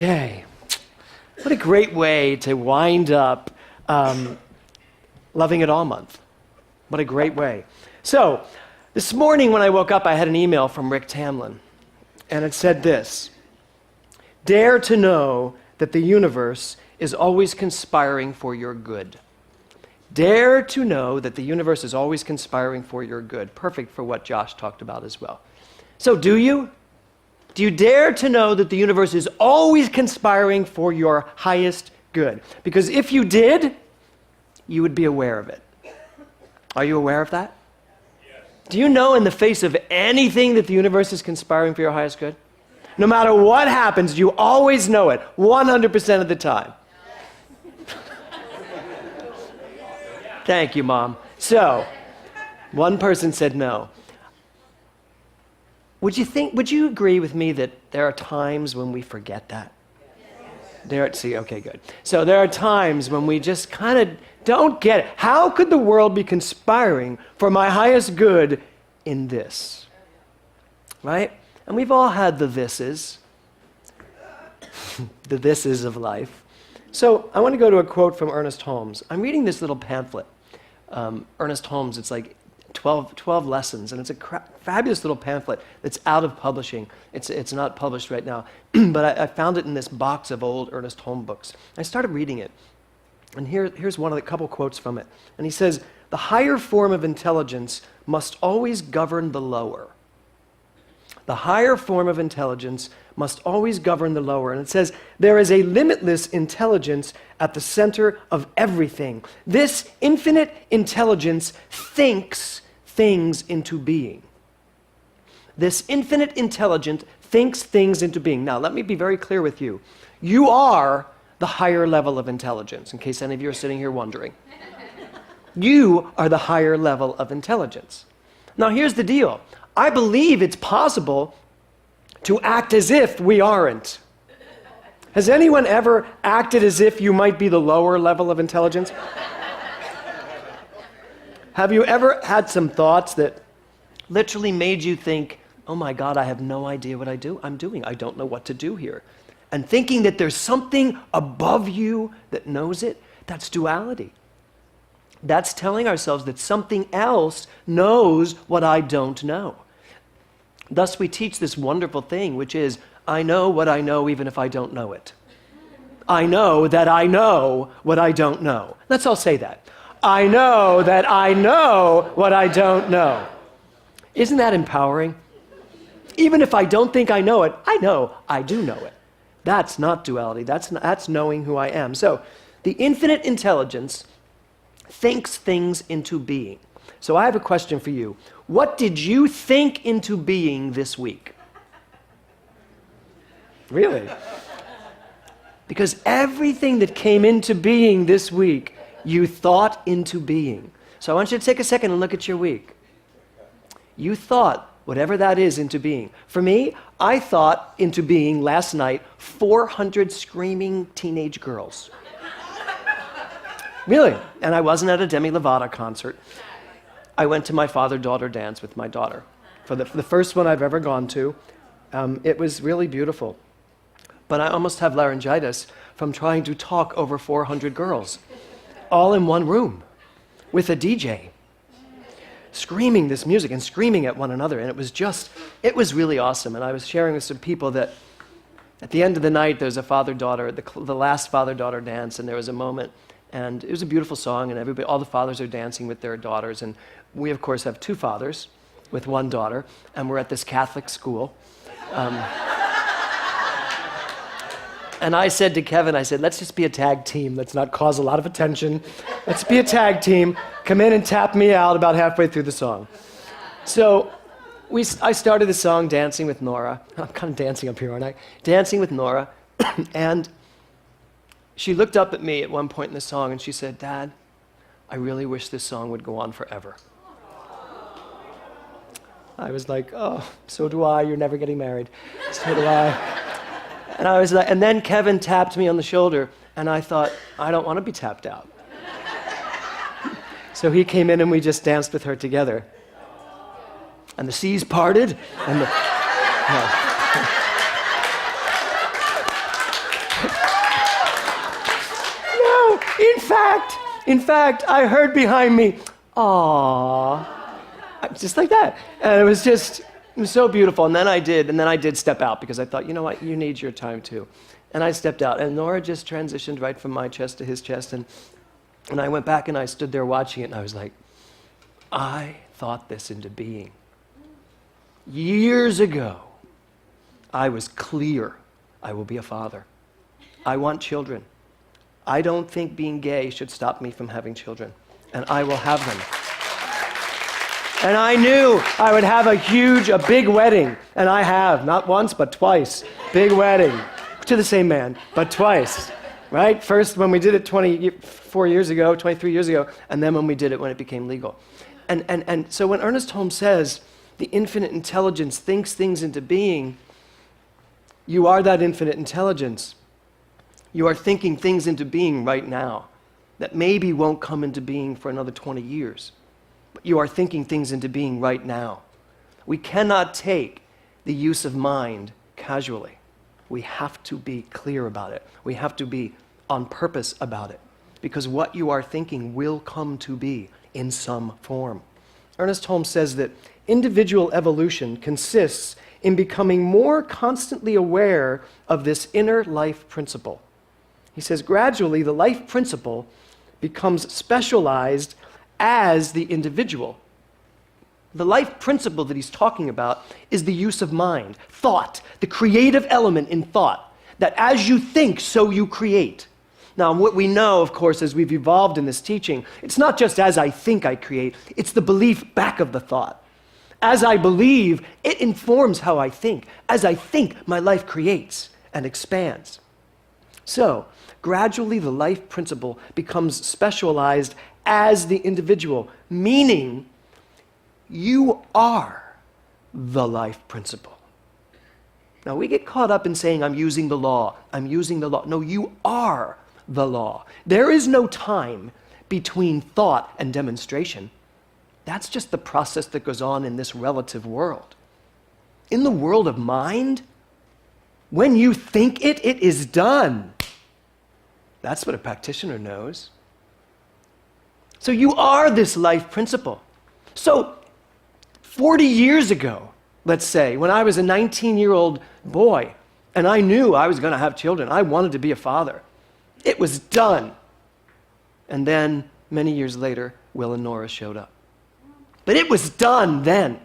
Yay. What a great way to wind up Loving It All Month. What a great way. So, this morning when I woke up, I had an email from Rick Tamlin, and it said this: "Dare to know that the universe is always conspiring for your good." Dare to know that the universe is always conspiring for your good. Perfect for what Josh talked about as well. So, do you? Do you dare to know that the universe is always conspiring for your highest good? Because if you did, you would be aware of it. Are you aware of that? Yes. Do you know in the face of anything that the universe is conspiring for your highest good? No matter what happens, you always know it, 100% of the time. Thank you, Mom. So, one person said no. Would you agree with me that there are times when we forget that? Okay, good. So there are times when we just kind of don't get it. How could the world be conspiring for my highest good in this? Right? And we've all had the thises. The thises of life. So I want to go to a quote from Ernest Holmes. I'm reading this little pamphlet. Ernest Holmes, it's like 12 lessons, and it's a fabulous little pamphlet that's out of publishing. It's not published right now, but I found it in this box of old Ernest Holmes books. I started reading it, and here's one of the couple quotes from it. And he says, "The higher form of intelligence must always govern the lower." The higher form of intelligence must always govern the lower. And it says, "There is a limitless intelligence at the center of everything. This infinite intelligence thinks things into being." This infinite intelligence thinks things into being. Now, let me be very clear with you. You are the higher level of intelligence, in case any of you are sitting here wondering. You are the higher level of intelligence. Now, here's the deal. I believe it's possible to act as if we aren't. Has anyone ever acted as if you might be the lower level of intelligence? Have you ever had some thoughts that literally made you think, "Oh my God, I have no idea what I'm doing. I don't know what to do here." And thinking that there's something above you that knows it, that's duality. That's telling ourselves that something else knows what I don't know. Thus, we teach this wonderful thing, which is, I know what I know even if I don't know it. I know that I know what I don't know. Let's all say that. I know that I know what I don't know. Isn't that empowering? Even if I don't think I know it, I know I do know it. That's not duality. That's knowing who I am. So, the infinite intelligence thinks things into being. So I have a question for you. What did you think into being this week? Really? Because everything that came into being this week, you thought into being. So I want you to take a second and look at your week. You thought whatever that is into being. For me, I thought into being last night 400 screaming teenage girls. Really? And I wasn't at a Demi Lovato concert. I went to my father-daughter dance with my daughter. For the first one I've ever gone to. It was really beautiful. But I almost have laryngitis from trying to talk over 400 girls, all in one room, with a DJ, screaming this music and screaming at one another. And it was really awesome. And I was sharing with some people that at the end of the night, there's a father-daughter, the last father-daughter dance, and there was a moment. And it was a beautiful song, and all the fathers are dancing with their daughters. And we, of course, have two fathers with one daughter, and we're at this Catholic school. And I said to Kevin, let's just be a tag team. Let's not cause a lot of attention. Let's be a tag team. Come in and tap me out about halfway through the song. So I started the song Dancing with Nora. I'm kind of dancing up here, aren't I? Dancing with Nora. And she looked up at me at one point in the song and she said, "Dad, I really wish this song would go on forever." I was like, "Oh, so do I. You're never getting married." So do I. And I was like, and then Kevin tapped me on the shoulder, and I thought, I don't want to be tapped out. So he came in and we just danced with her together. And the seas parted, and the... No. In fact, I heard behind me, "Aww," just like that. And it was so beautiful. And then I did step out because I thought, you know what, you need your time too. And I stepped out, and Nora just transitioned right from my chest to his chest, and I went back and I stood there watching it, and I was like, I thought this into being. Years ago, I was clear, I will be a father. I want children. I don't think being gay should stop me from having children, and I will have them. And I knew I would have a big wedding, and I have, not once, but twice. Big wedding, to the same man, but twice, right? First when we did it 23 years ago, and then when we did it when it became legal. And so when Ernest Holmes says, the infinite intelligence thinks things into being, you are that infinite intelligence. You are thinking things into being right now that maybe won't come into being for another 20 years. But you are thinking things into being right now. We cannot take the use of mind casually. We have to be clear about it. We have to be on purpose about it. Because what you are thinking will come to be in some form. Ernest Holmes says that individual evolution consists in becoming more constantly aware of this inner life principle. He says, gradually, the life principle becomes specialized as the individual. The life principle that he's talking about is the use of mind, thought, the creative element in thought, that as you think, so you create. Now, what we know, of course, as we've evolved in this teaching, it's not just as I think I create, it's the belief back of the thought. As I believe, it informs how I think. As I think, my life creates and expands. So, gradually the life principle becomes specialized as the individual, meaning you are the life principle. Now, we get caught up in saying, I'm using the law. No, you are the law. There is no time between thought and demonstration. That's just the process that goes on in this relative world. In the world of mind, when you think it, it is done. That's what a practitioner knows. So you are this life principle. So 40 years ago, let's say, when I was a 19-year-old boy, and I knew I was going to have children, I wanted to be a father. It was done. And then, many years later, Will and Nora showed up. But it was done then.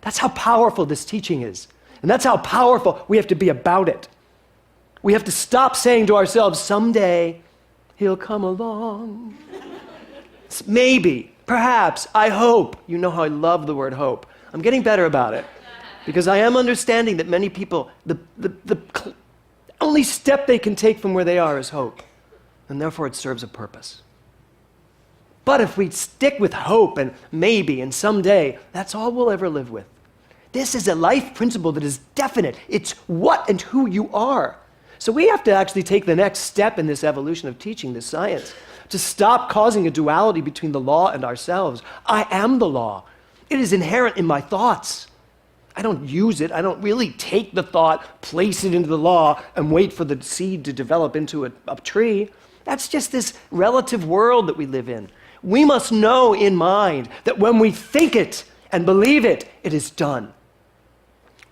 That's how powerful this teaching is. And that's how powerful we have to be about it. We have to stop saying to ourselves, someday he'll come along. Maybe, perhaps, I hope. You know how I love the word hope. I'm getting better about it. Because I am understanding that many people, the only step they can take from where they are is hope. And therefore it serves a purpose. But if we stick with hope and maybe and someday, that's all we'll ever live with. This is a life principle that is definite. It's what and who you are. So we have to actually take the next step in this evolution of teaching, this science, to stop causing a duality between the law and ourselves. I am the law. It is inherent in my thoughts. I don't use it. I don't really take the thought, place it into the law, and wait for the seed to develop into a tree. That's just this relative world that we live in. We must know in mind that when we think it and believe it, it is done.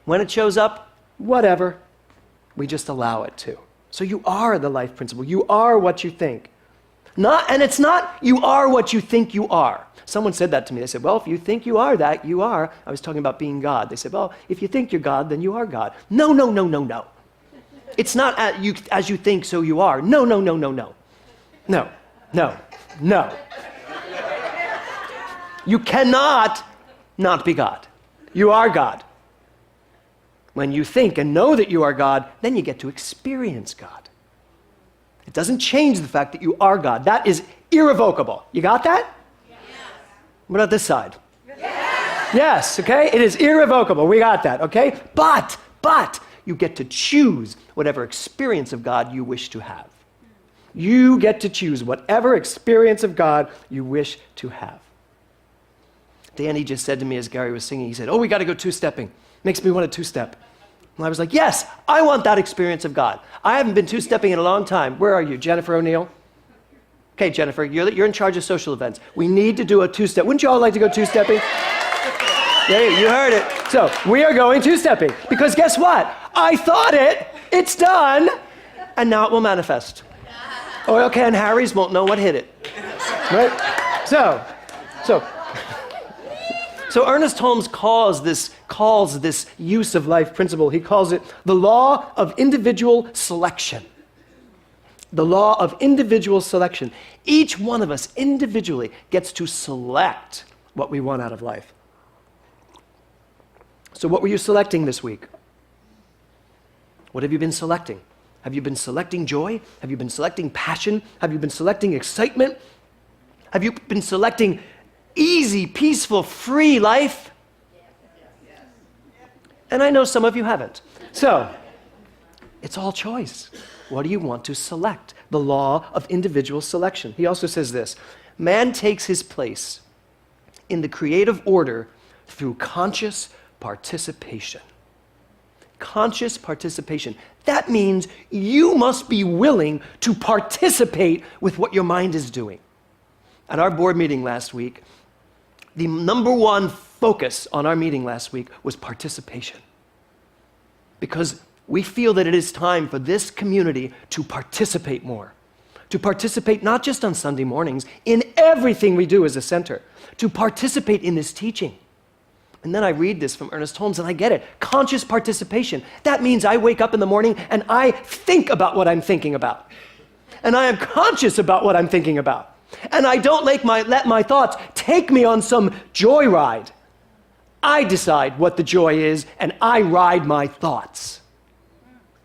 When it shows up, whatever. We just allow it to. So you are the life principle. You are what you think. And it's not you are what you think you are. Someone said that to me. They said, well, if you think you are that, you are. I was talking about being God. They said, well, if you think you're God, then you are God. No. It's not as you think, so you are. No. No. You cannot not be God. You are God. When you think and know that you are God, then you get to experience God. It doesn't change the fact that you are God. That is irrevocable. You got that? Yes. What about this side? Yes, okay? It is irrevocable. We got that, okay? But you get to choose whatever experience of God you wish to have. You get to choose whatever experience of God you wish to have. Danny just said to me as Gary was singing, he said, oh, we got to go two-stepping. Makes me want to two-step. And I was like, yes, I want that experience of God. I haven't been two-stepping in a long time. Where are you, Jennifer O'Neill? Okay, Jennifer, you're in charge of social events. We need to do a two-step. Wouldn't you all like to go two-stepping? Yeah, you heard it. So we are going two-stepping because guess what? I thought it's done, and now it will manifest. Oil can Harry's won't know what hit it, right? So Ernest Holmes calls this use of life principle, he calls it the law of individual selection. The law of individual selection. Each one of us individually gets to select what we want out of life. So what were you selecting this week? What have you been selecting? Have you been selecting joy? Have you been selecting passion? Have you been selecting excitement? Have you been selecting easy, peaceful, free life? And I know some of you haven't. So, it's all choice. What do you want to select? The law of individual selection. He also says this, man takes his place in the creative order through conscious participation. Conscious participation. That means you must be willing to participate with what your mind is doing. At our board meeting last week, the number one focus on our meeting last week was participation. Because we feel that it is time for this community to participate more. To participate not just on Sunday mornings, in everything we do as a center. To participate in this teaching. And then I read this from Ernest Holmes and I get it. Conscious participation. That means I wake up in the morning and I think about what I'm thinking about. And I am conscious about what I'm thinking about. And I don't let my thoughts take me on some joyride. I decide what the joy is and I ride my thoughts.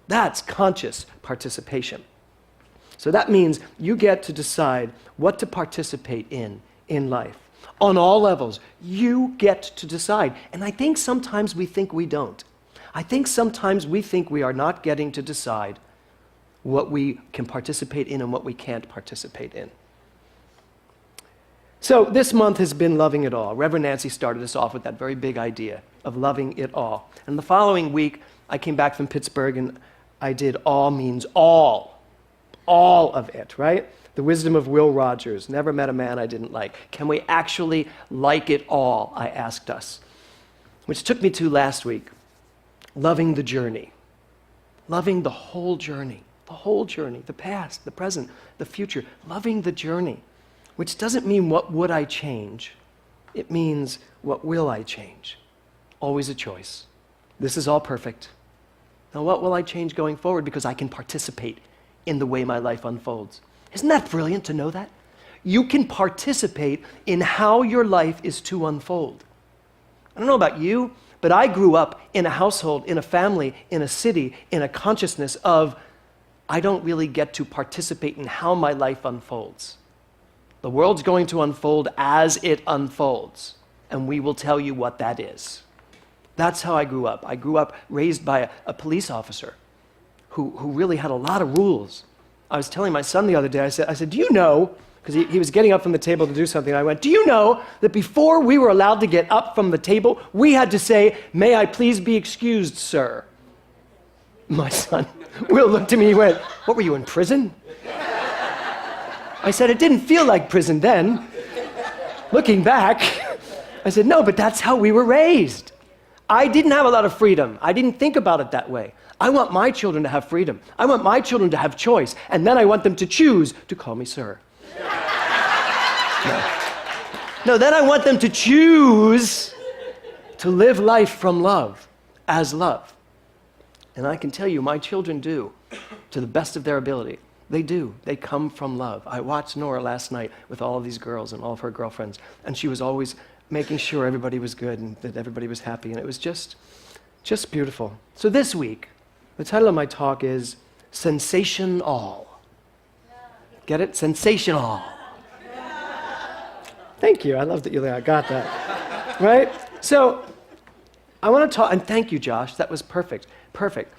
That's conscious participation. So that means you get to decide what to participate in life. On all levels, you get to decide. And I think sometimes we think we don't. I think sometimes we think we are not getting to decide what we can participate in and what we can't participate in. So this month has been loving it all. Reverend Nancy started us off with that very big idea of loving it all. And the following week, I came back from Pittsburgh and I did all means all of it, right? The wisdom of Will Rogers, never met a man I didn't like. Can we actually like it all, I asked us. Which took me to last week, loving the journey. Loving the whole journey, the past, the present, the future. Loving the journey, which doesn't mean what would I change. It means what will I change. Always a choice. This is all perfect. Now what will I change going forward because I can participate in the way my life unfolds? Isn't that brilliant to know that? You can participate in how your life is to unfold. I don't know about you, but I grew up in a household, in a family, in a city, in a consciousness of I don't really get to participate in how my life unfolds. The world's going to unfold as it unfolds, and we will tell you what that is. That's how I grew up. I grew up raised by a police officer who really had a lot of rules. I was telling my son the other day, I said, do you know, because he was getting up from the table to do something, I went, do you know that before we were allowed to get up from the table, we had to say, may I please be excused, sir? My son, Will looked at me, he went, what were you, in prison? I said, it didn't feel like prison then. Looking back, I said, no, but that's how we were raised. I didn't have a lot of freedom. I didn't think about it that way. I want my children to have freedom. I want my children to have choice. And then I want them to choose to call me sir. No, then I want them to choose to live life from love, as love. And I can tell you, my children do, to the best of their ability. They do. They come from love. I watched Nora last night with all of these girls and all of her girlfriends, and she was always making sure everybody was good and that everybody was happy, and it was just beautiful. So this week, the title of my talk is Sensation All. Get it? Sensation All. Thank you. I love that you got that. Right? So I want to talk, and thank you, Josh. That was perfect. Perfect.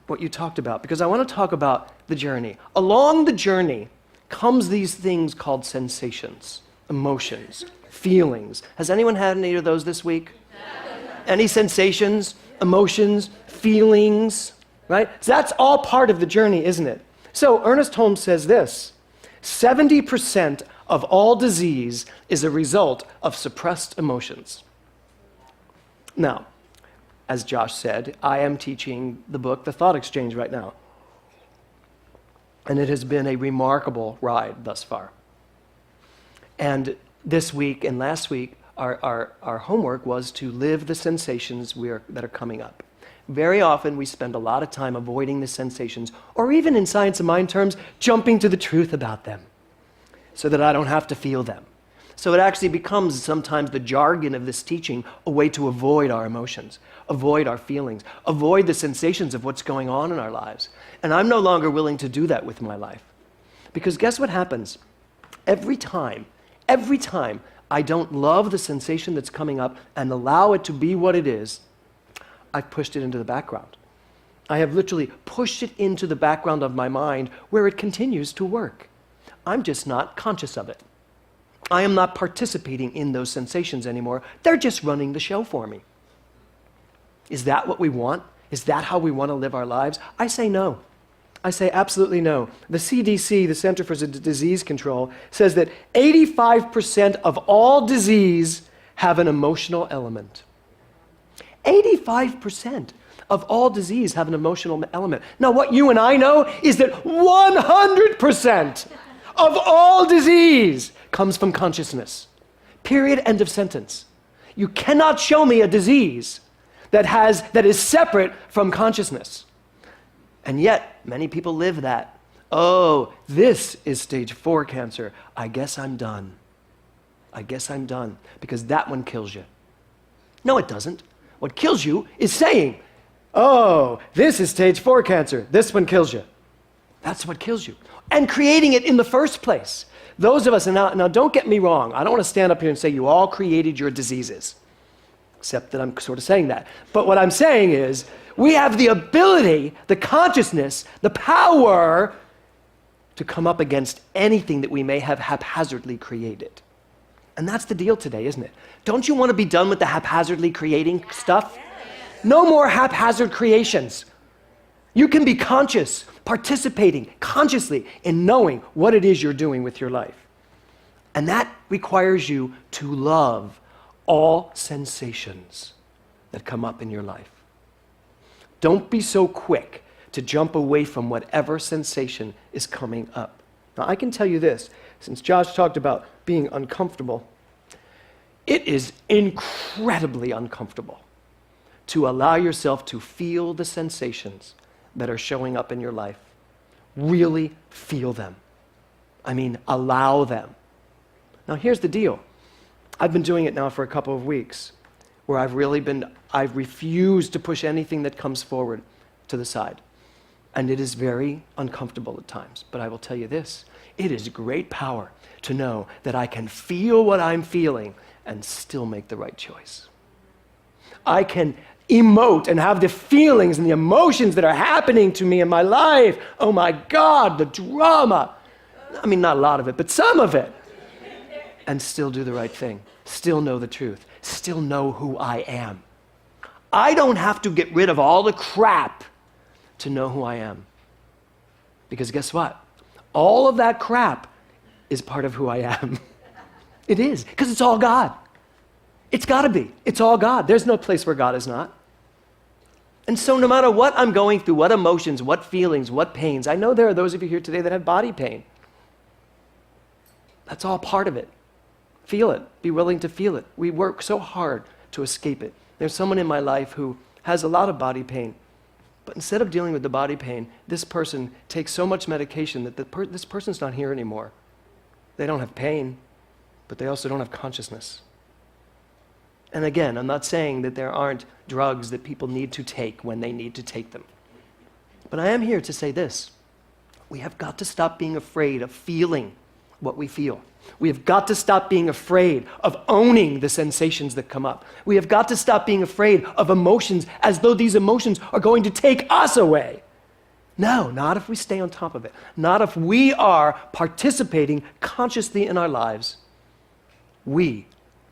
What you talked about, because I want to talk about the journey. Along the journey comes these things called sensations, emotions, feelings. Has anyone had any of those this week? Any sensations, emotions, feelings, right? So that's all part of the journey, isn't it? So Ernest Holmes says this, 70% of all disease is a result of suppressed emotions. Now, as Josh said, I am teaching the book, The Thought Exchange, right now. And it has been a remarkable ride thus far. And this week and last week, our homework was to live the sensations that are coming up. Very often we spend a lot of time avoiding the sensations, or even in Science of Mind terms, jumping to the truth about them, so that I don't have to feel them. So it actually becomes sometimes the jargon of this teaching, a way to avoid our emotions, avoid our feelings, avoid the sensations of what's going on in our lives. And I'm no longer willing to do that with my life. Because guess what happens? Every time I don't love the sensation that's coming up and allow it to be what it is, I've pushed it into the background. I have literally pushed it into the background of my mind where it continues to work. I'm just not conscious of it. I am not participating in those sensations anymore. They're just running the show for me. Is that what we want? Is that how we want to live our lives? I say no. I say absolutely no. The CDC, the Center for Disease Control, says that 85% of all disease have an emotional element. 85% of all disease have an emotional element. Now, what you and I know is that 100% of all disease comes from consciousness. Period, end of sentence. You cannot show me a disease that is separate from consciousness. And yet, many people live that. Oh, this is stage 4 cancer. I guess I'm done. I guess I'm done. Because that one kills you. No, it doesn't. What kills you is saying, oh, this is stage 4 cancer. This one kills you. That's what kills you. And creating it in the first place. Those of us, and now don't get me wrong, I don't want to stand up here and say you all created your diseases. Except that I'm sort of saying that. But what I'm saying is, we have the ability, the consciousness, the power to come up against anything that we may have haphazardly created. And that's the deal today, isn't it? Don't you want to be done with the haphazardly creating stuff? No more haphazard creations. You can be conscious, participating consciously in knowing what it is you're doing with your life. And that requires you to love all sensations that come up in your life. Don't be so quick to jump away from whatever sensation is coming up. Now, I can tell you this, since Josh talked about being uncomfortable, it is incredibly uncomfortable to allow yourself to feel the sensations that are showing up in your life. Really feel them. I mean, allow them. Now, here's the deal. I've been doing it now for a couple of weeks, where I've refused to push anything that comes forward to the side. And it is very uncomfortable at times. But I will tell you this, it is great power to know that I can feel what I'm feeling and still make the right choice. I can emote and have the feelings and the emotions that are happening to me in my life. Oh my God, the drama. I mean, not a lot of it, but some of it. And still do the right thing. Still know the truth. Still know who I am. I don't have to get rid of all the crap to know who I am. Because guess what? All of that crap is part of who I am. It is, because it's all God. It's got to be. It's all God. There's no place where God is not. And so no matter what I'm going through, what emotions, what feelings, what pains, I know there are those of you here today that have body pain. That's all part of it. Feel it. Be willing to feel it. We work so hard to escape it. There's someone in my life who has a lot of body pain, but instead of dealing with the body pain, this person takes so much medication that this person's not here anymore. They don't have pain, but they also don't have consciousness. And again, I'm not saying that there aren't drugs that people need to take when they need to take them. But I am here to say this. We have got to stop being afraid of feeling what we feel. We have got to stop being afraid of owning the sensations that come up. We have got to stop being afraid of emotions as though these emotions are going to take us away. No, not if we stay on top of it. Not if we are participating consciously in our lives. We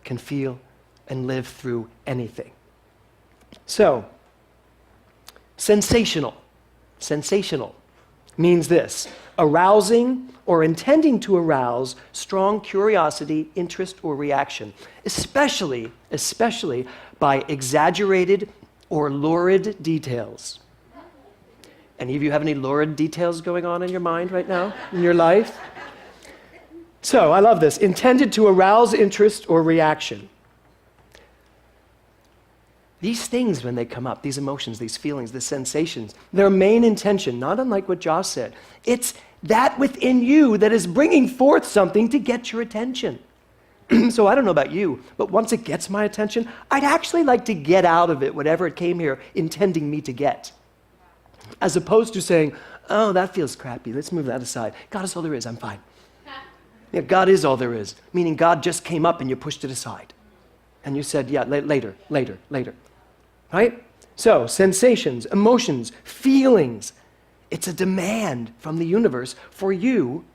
can feel and live through anything. So, sensational. means this: arousing or intending to arouse strong curiosity, interest, or reaction, especially by exaggerated or lurid details. Any of you have any lurid details going on in your mind right now, in your life? So, I love this. Intended to arouse interest or reaction. These things, when they come up, these emotions, these feelings, these sensations, their main intention, not unlike what Josh said, it's that within you that is bringing forth something to get your attention. So I don't know about you, but once it gets my attention, I'd actually like to get out of it whatever it came here intending me to get. As opposed to saying, oh, that feels crappy, let's move that aside. God is all there is, I'm fine. Yeah, God is all there is, meaning God just came up and you pushed it aside. And you said, yeah, later. Right? So, sensations, emotions, feelings. It's a demand from the universe for you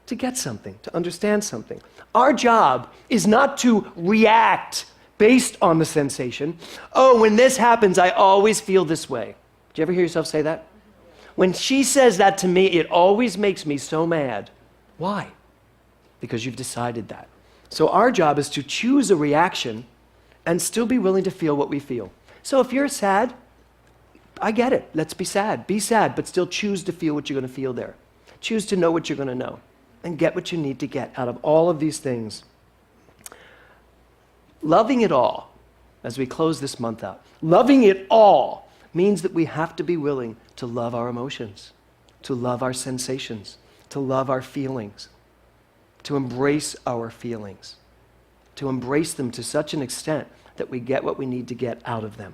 to get something, to understand something. Our job is not to react based on the sensation. Oh, when this happens, I always feel this way. Do you ever hear yourself say that? When she says that to me, it always makes me so mad. Why? Because you've decided that. So our job is to choose a reaction and still be willing to feel what we feel. So if you're sad, I get it. Let's be sad. Be sad, but still choose to feel what you're going to feel there. Choose to know what you're going to know and get what you need to get out of all of these things. Loving it all, as we close this month out, loving it all means that we have to be willing to love our emotions, to love our sensations, to love our feelings, to embrace our feelings, to embrace them to such an extent that we get what we need to get out of them.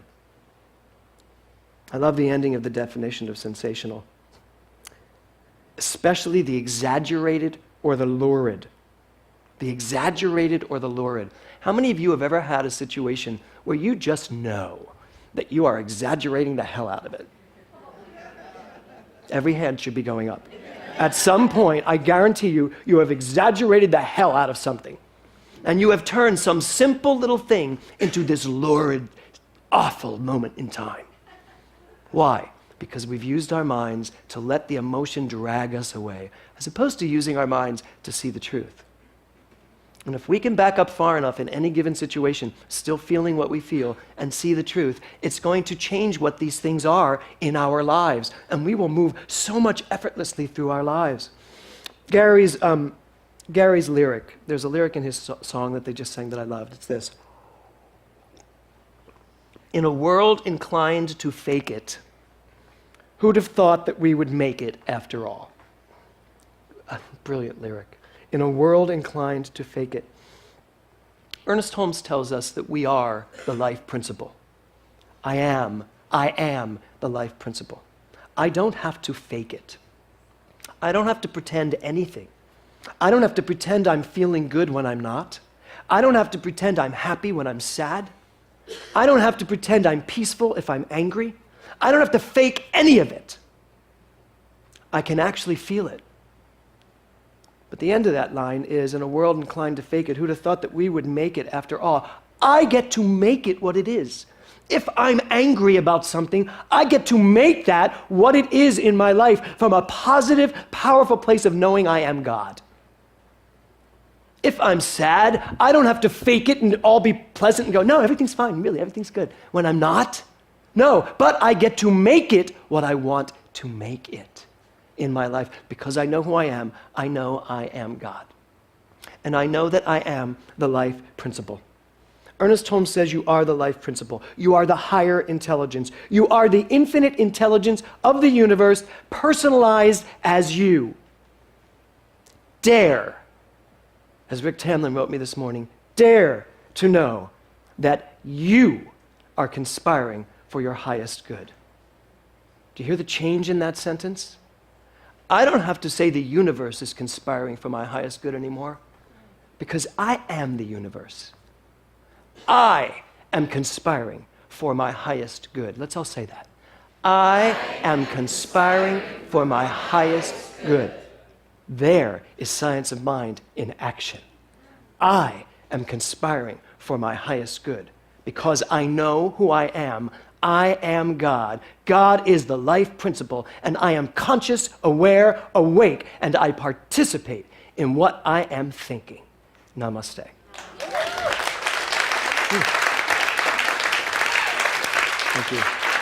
I love the ending of the definition of sensational, especially the exaggerated or the lurid. The exaggerated or the lurid. How many of you have ever had a situation where you just know that you are exaggerating the hell out of it? Every hand should be going up. At some point, I guarantee you, you have exaggerated the hell out of something. And you have turned some simple little thing into this lurid, awful moment in time. Why? Because we've used our minds to let the emotion drag us away, as opposed to using our minds to see the truth. And if we can back up far enough in any given situation, still feeling what we feel, and see the truth, it's going to change what these things are in our lives. And we will move so much effortlessly through our lives. Gary's lyric, there's a lyric in his song that they just sang that I loved. It's this: in a world inclined to fake it, who'd have thought that we would make it after all? A brilliant lyric. In a world inclined to fake it. Ernest Holmes tells us that we are the life principle. I am the life principle. I don't have to fake it. I don't have to pretend anything. I don't have to pretend I'm feeling good when I'm not. I don't have to pretend I'm happy when I'm sad. I don't have to pretend I'm peaceful if I'm angry. I don't have to fake any of it. I can actually feel it. But the end of that line is, in a world inclined to fake it, who'd have thought that we would make it after all? I get to make it what it is. If I'm angry about something, I get to make that what it is in my life from a positive, powerful place of knowing I am God. If I'm sad, I don't have to fake it and all be pleasant and go, no, everything's fine, really, everything's good. When I'm not, no, but I get to make it what I want to make it in my life because I know who I am. I know I am God. And I know that I am the life principle. Ernest Holmes says you are the life principle. You are the higher intelligence. You are the infinite intelligence of the universe personalized as you. Dare, as Rick Tamlin wrote me this morning, dare to know that you are conspiring for your highest good. Do you hear the change in that sentence? I don't have to say the universe is conspiring for my highest good anymore because I am the universe. I am conspiring for my highest good. Let's all say that. I am conspiring for my highest good. There is science of mind in action. I am conspiring for my highest good because I know who I am. I am God. God is the life principle, and I am conscious, aware, awake, and I participate in what I am thinking. Namaste. Thank you.